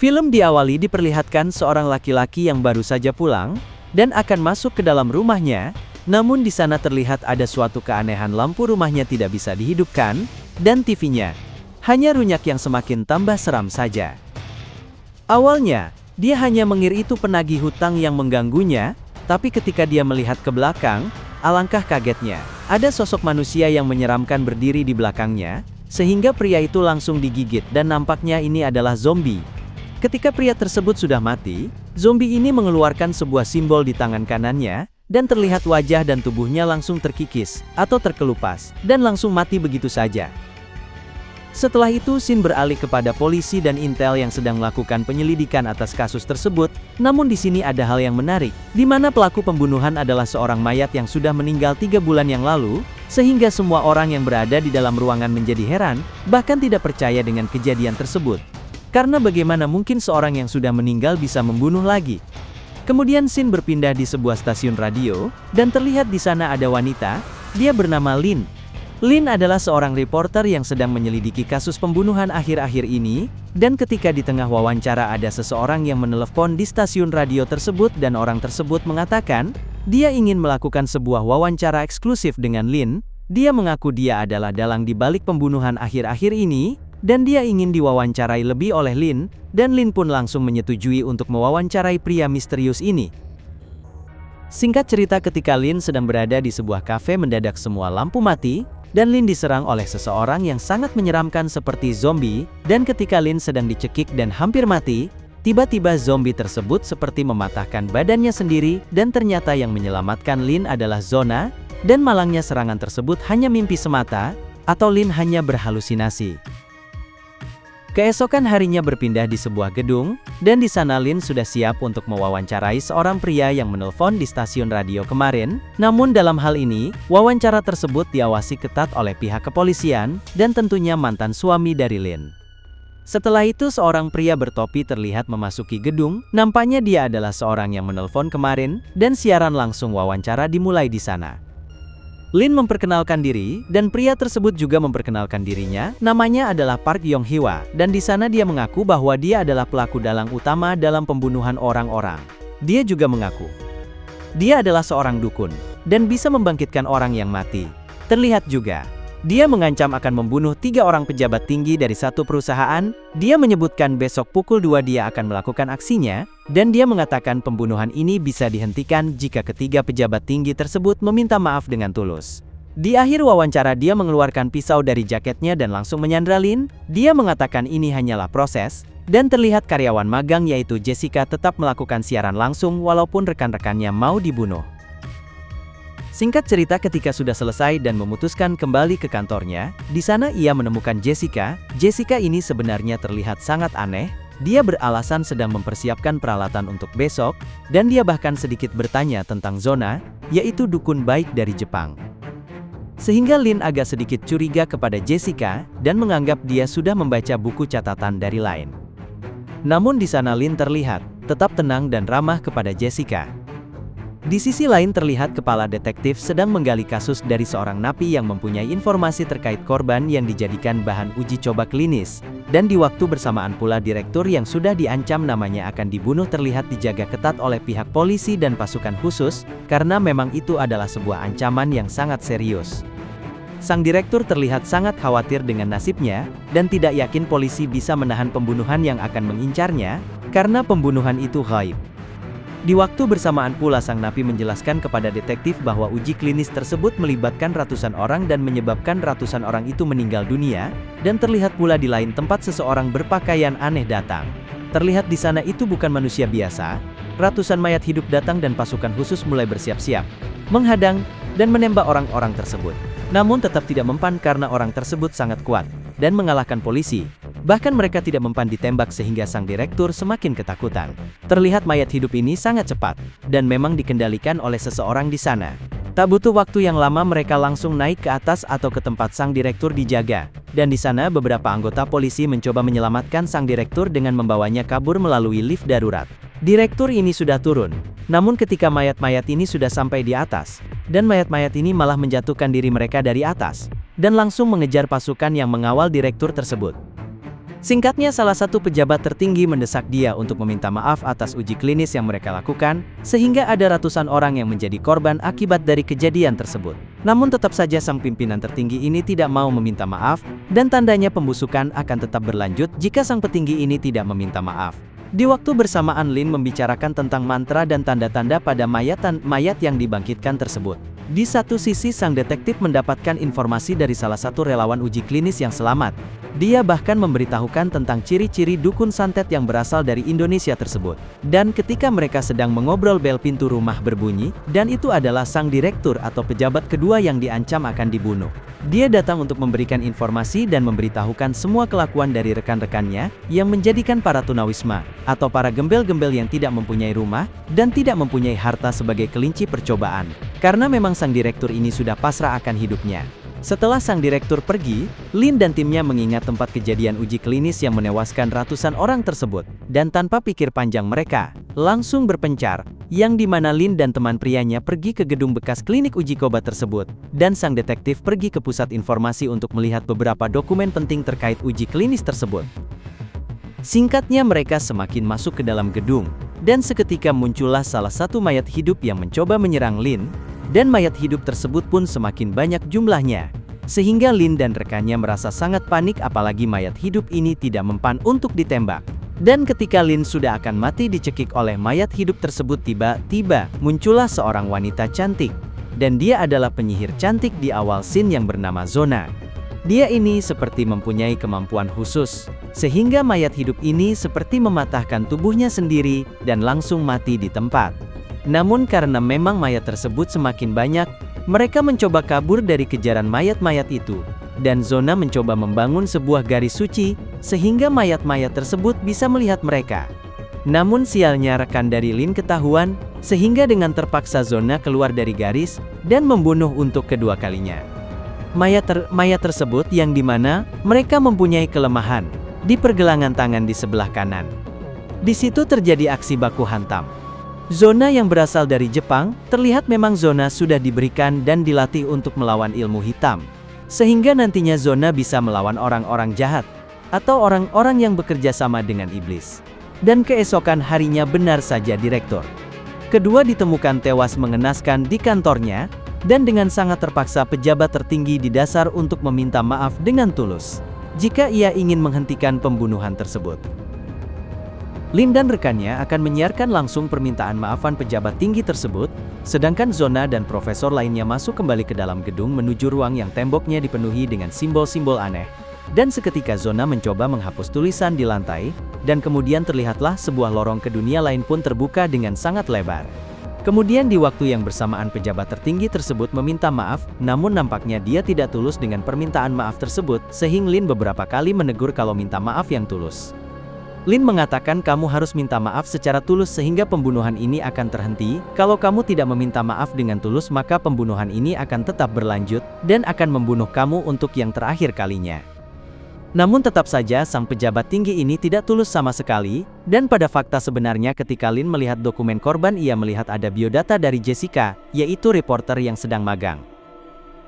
Film diawali diperlihatkan seorang laki-laki yang baru saja pulang, dan akan masuk ke dalam rumahnya, namun di sana terlihat ada suatu keanehan, lampu rumahnya tidak bisa dihidupkan, dan TV-nya hanya runyak yang semakin tambah seram saja. Awalnya, dia hanya mengira itu penagih hutang yang mengganggunya, tapi ketika dia melihat ke belakang, alangkah kagetnya, ada sosok manusia yang menyeramkan berdiri di belakangnya, sehingga pria itu langsung digigit dan nampaknya ini adalah zombie. Ketika pria tersebut sudah mati, zombie ini mengeluarkan sebuah simbol di tangan kanannya, dan terlihat wajah dan tubuhnya langsung terkikis, atau terkelupas, dan langsung mati begitu saja. Setelah itu scene beralih kepada polisi dan intel yang sedang melakukan penyelidikan atas kasus tersebut, namun di sini ada hal yang menarik, di mana pelaku pembunuhan adalah seorang mayat yang sudah meninggal 3 bulan yang lalu, sehingga semua orang yang berada di dalam ruangan menjadi heran, bahkan tidak percaya dengan kejadian tersebut. Karena bagaimana mungkin seorang yang sudah meninggal bisa membunuh lagi? Kemudian scene berpindah di sebuah stasiun radio, dan terlihat di sana ada wanita, dia bernama Lin. Lin adalah seorang reporter yang sedang menyelidiki kasus pembunuhan akhir-akhir ini, dan ketika di tengah wawancara ada seseorang yang menelepon di stasiun radio tersebut dan orang tersebut mengatakan, dia ingin melakukan sebuah wawancara eksklusif dengan Lin, dia mengaku dia adalah dalang di balik pembunuhan akhir-akhir ini, dan dia ingin diwawancarai lebih oleh Lin, dan Lin pun langsung menyetujui untuk mewawancarai pria misterius ini. Singkat cerita, ketika Lin sedang berada di sebuah kafe mendadak semua lampu mati, dan Lin diserang oleh seseorang yang sangat menyeramkan seperti zombie, dan ketika Lin sedang dicekik dan hampir mati, tiba-tiba zombie tersebut seperti mematahkan badannya sendiri, dan ternyata yang menyelamatkan Lin adalah Zona, dan malangnya serangan tersebut hanya mimpi semata, atau Lin hanya berhalusinasi. Keesokan harinya berpindah di sebuah gedung, dan di sana Lin sudah siap untuk mewawancarai seorang pria yang menelpon di stasiun radio kemarin, namun dalam hal ini, wawancara tersebut diawasi ketat oleh pihak kepolisian, dan tentunya mantan suami dari Lin. Setelah itu seorang pria bertopi terlihat memasuki gedung, nampaknya dia adalah seorang yang menelpon kemarin, dan siaran langsung wawancara dimulai di sana. Lin memperkenalkan diri, dan pria tersebut juga memperkenalkan dirinya, namanya adalah Park Yong Hwa, dan di sana dia mengaku bahwa dia adalah pelaku dalang utama dalam pembunuhan orang-orang. Dia juga mengaku, dia adalah seorang dukun, dan bisa membangkitkan orang yang mati. Terlihat juga, dia mengancam akan membunuh 3 orang pejabat tinggi dari satu perusahaan, dia menyebutkan besok pukul 2 dia akan melakukan aksinya, dan dia mengatakan pembunuhan ini bisa dihentikan jika ketiga pejabat tinggi tersebut meminta maaf dengan tulus. Di akhir wawancara dia mengeluarkan pisau dari jaketnya dan langsung menyandra Lin, dia mengatakan ini hanyalah proses, dan terlihat karyawan magang yaitu Jessica tetap melakukan siaran langsung walaupun rekan-rekannya mau dibunuh. Singkat cerita, ketika sudah selesai dan memutuskan kembali ke kantornya, di sana ia menemukan Jessica. Jessica ini sebenarnya terlihat sangat aneh, dia beralasan sedang mempersiapkan peralatan untuk besok, dan dia bahkan sedikit bertanya tentang Zona, yaitu dukun baik dari Jepang. Sehingga Lin agak sedikit curiga kepada Jessica, dan menganggap dia sudah membaca buku catatan dari lain. Namun di sana Lin terlihat tetap tenang dan ramah kepada Jessica. Di sisi lain terlihat kepala detektif sedang menggali kasus dari seorang napi yang mempunyai informasi terkait korban yang dijadikan bahan uji coba klinis, dan di waktu bersamaan pula direktur yang sudah diancam namanya akan dibunuh terlihat dijaga ketat oleh pihak polisi dan pasukan khusus, karena memang itu adalah sebuah ancaman yang sangat serius. Sang direktur terlihat sangat khawatir dengan nasibnya, dan tidak yakin polisi bisa menahan pembunuhan yang akan mengincarnya, karena pembunuhan itu gaib. Di waktu bersamaan pula sang napi menjelaskan kepada detektif bahwa uji klinis tersebut melibatkan ratusan orang dan menyebabkan ratusan orang itu meninggal dunia, dan terlihat pula di lain tempat seseorang berpakaian aneh datang. Terlihat di sana itu bukan manusia biasa, ratusan mayat hidup datang dan pasukan khusus mulai bersiap-siap, menghadang, dan menembak orang-orang tersebut. Namun tetap tidak mempan karena orang tersebut sangat kuat, dan mengalahkan polisi. Bahkan mereka tidak mempan ditembak sehingga sang direktur semakin ketakutan. Terlihat mayat hidup ini sangat cepat, dan memang dikendalikan oleh seseorang di sana. Tak butuh waktu yang lama mereka langsung naik ke atas atau ke tempat sang direktur dijaga. Dan di sana beberapa anggota polisi mencoba menyelamatkan sang direktur dengan membawanya kabur melalui lift darurat. Direktur ini sudah turun, namun ketika mayat-mayat ini sudah sampai di atas, dan mayat-mayat ini malah menjatuhkan diri mereka dari atas, dan langsung mengejar pasukan yang mengawal direktur tersebut. Singkatnya, salah satu pejabat tertinggi mendesak dia untuk meminta maaf atas uji klinis yang mereka lakukan, sehingga ada ratusan orang yang menjadi korban akibat dari kejadian tersebut. Namun tetap saja sang pimpinan tertinggi ini tidak mau meminta maaf, dan tandanya pembusukan akan tetap berlanjut jika sang petinggi ini tidak meminta maaf. Di waktu bersamaan, Lin membicarakan tentang mantra dan tanda-tanda pada mayat yang dibangkitkan tersebut. Di satu sisi, sang detektif mendapatkan informasi dari salah satu relawan uji klinis yang selamat. Dia bahkan memberitahukan tentang ciri-ciri dukun santet yang berasal dari Indonesia tersebut. Dan ketika mereka sedang mengobrol, bel pintu rumah berbunyi, dan itu adalah sang direktur atau pejabat kedua yang diancam akan dibunuh. Dia datang untuk memberikan informasi dan memberitahukan semua kelakuan dari rekan-rekannya yang menjadikan para tunawisma, atau para gembel-gembel yang tidak mempunyai rumah, dan tidak mempunyai harta sebagai kelinci percobaan. Karena memang sang direktur ini sudah pasrah akan hidupnya. Setelah sang direktur pergi, Lin dan timnya mengingat tempat kejadian uji klinis yang menewaskan ratusan orang tersebut, dan tanpa pikir panjang mereka langsung berpencar, yang dimana Lin dan teman prianya pergi ke gedung bekas klinik uji coba tersebut, dan sang detektif pergi ke pusat informasi untuk melihat beberapa dokumen penting terkait uji klinis tersebut. Singkatnya, mereka semakin masuk ke dalam gedung, dan seketika muncullah salah satu mayat hidup yang mencoba menyerang Lin. Dan mayat hidup tersebut pun semakin banyak jumlahnya, sehingga Lin dan rekannya merasa sangat panik, apalagi mayat hidup ini tidak mempan untuk ditembak. Dan ketika Lin sudah akan mati dicekik oleh mayat hidup tersebut, tiba-tiba muncullah seorang wanita cantik, dan dia adalah penyihir cantik di awal scene yang bernama Zona. Dia ini seperti mempunyai kemampuan khusus, sehingga mayat hidup ini seperti mematahkan tubuhnya sendiri dan langsung mati di tempat. Namun karena memang mayat tersebut semakin banyak, mereka mencoba kabur dari kejaran mayat-mayat itu, dan Zona mencoba membangun sebuah garis suci, sehingga mayat-mayat tersebut bisa melihat mereka. Namun sialnya rekan dari Lin ketahuan, sehingga dengan terpaksa Zona keluar dari garis, dan membunuh untuk kedua kalinya. Mayat tersebut yang dimana mereka mempunyai kelemahan di pergelangan tangan di sebelah kanan. Di situ terjadi aksi baku hantam. Zona yang berasal dari Jepang, terlihat memang Zona sudah diberikan dan dilatih untuk melawan ilmu hitam. Sehingga nantinya Zona bisa melawan orang-orang jahat, atau orang-orang yang bekerja sama dengan iblis. Dan keesokan harinya benar saja direktur kedua ditemukan tewas mengenaskan di kantornya, dan dengan sangat terpaksa pejabat tertinggi di dasar untuk meminta maaf dengan tulus, jika ia ingin menghentikan pembunuhan tersebut. Lin dan rekannya akan menyiarkan langsung permintaan maafan pejabat tinggi tersebut, sedangkan Zona dan profesor lainnya masuk kembali ke dalam gedung menuju ruang yang temboknya dipenuhi dengan simbol-simbol aneh. Dan seketika Zona mencoba menghapus tulisan di lantai, dan kemudian terlihatlah sebuah lorong ke dunia lain pun terbuka dengan sangat lebar. Kemudian di waktu yang bersamaan pejabat tertinggi tersebut meminta maaf, namun nampaknya dia tidak tulus dengan permintaan maaf tersebut, sehingga Lin beberapa kali menegur kalau minta maaf yang tulus. Lin mengatakan kamu harus minta maaf secara tulus sehingga pembunuhan ini akan terhenti. Kalau kamu tidak meminta maaf dengan tulus, maka pembunuhan ini akan tetap berlanjut dan akan membunuh kamu untuk yang terakhir kalinya. Namun tetap saja sang pejabat tinggi ini tidak tulus sama sekali, dan pada fakta sebenarnya ketika Lin melihat dokumen korban, ia melihat ada biodata dari Jessica, yaitu reporter yang sedang magang.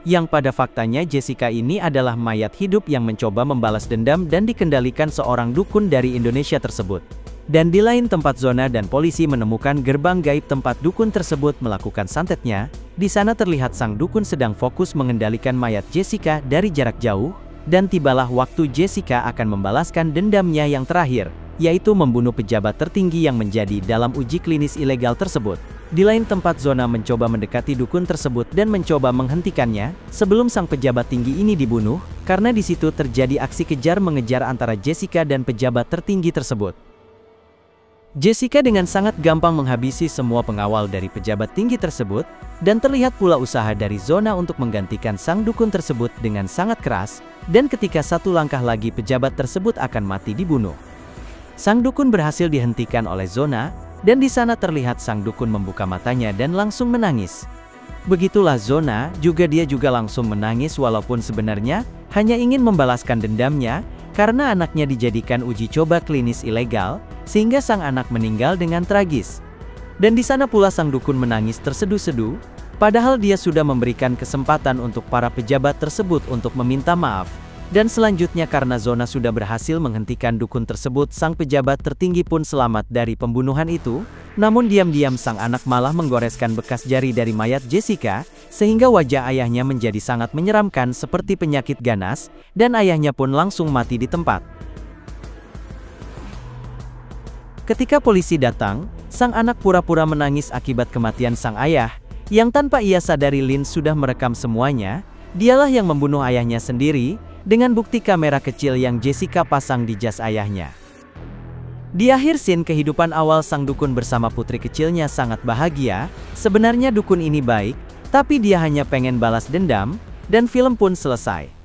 Yang pada faktanya Jessica ini adalah mayat hidup yang mencoba membalas dendam dan dikendalikan seorang dukun dari Indonesia tersebut. Dan di lain tempat Zona dan polisi menemukan gerbang gaib tempat dukun tersebut melakukan santetnya. Di sana terlihat sang dukun sedang fokus mengendalikan mayat Jessica dari jarak jauh, dan tibalah waktu Jessica akan membalaskan dendamnya yang terakhir, yaitu membunuh pejabat tertinggi yang menjadi dalam uji klinis ilegal tersebut. Di lain tempat Zona mencoba mendekati dukun tersebut dan mencoba menghentikannya, sebelum sang pejabat tinggi ini dibunuh, karena di situ terjadi aksi kejar mengejar antara Jessica dan pejabat tertinggi tersebut. Jessica dengan sangat gampang menghabisi semua pengawal dari pejabat tinggi tersebut, dan terlihat pula usaha dari Zona untuk menggantikan sang dukun tersebut dengan sangat keras, dan ketika satu langkah lagi pejabat tersebut akan mati dibunuh. Sang dukun berhasil dihentikan oleh Zona, dan di sana terlihat sang dukun membuka matanya dan langsung menangis. Begitulah Zona, dia juga langsung menangis walaupun sebenarnya hanya ingin membalaskan dendamnya, karena anaknya dijadikan uji coba klinis ilegal, sehingga sang anak meninggal dengan tragis. Dan di sana pula sang dukun menangis terseduh-seduh, padahal dia sudah memberikan kesempatan untuk para pejabat tersebut untuk meminta maaf. Dan selanjutnya karena Zona sudah berhasil menghentikan dukun tersebut, sang pejabat tertinggi pun selamat dari pembunuhan itu. Namun diam-diam sang anak malah menggoreskan bekas jari dari mayat Jessica, sehingga wajah ayahnya menjadi sangat menyeramkan seperti penyakit ganas, dan ayahnya pun langsung mati di tempat. Ketika polisi datang, sang anak pura-pura menangis akibat kematian sang ayah, yang tanpa ia sadari Lin sudah merekam semuanya. Dialah yang membunuh ayahnya sendiri, dengan bukti kamera kecil yang Jessica pasang di jas ayahnya. Di akhir scene kehidupan awal sang dukun bersama putri kecilnya sangat bahagia. Sebenarnya dukun ini baik, tapi dia hanya pengen balas dendam, dan film pun selesai.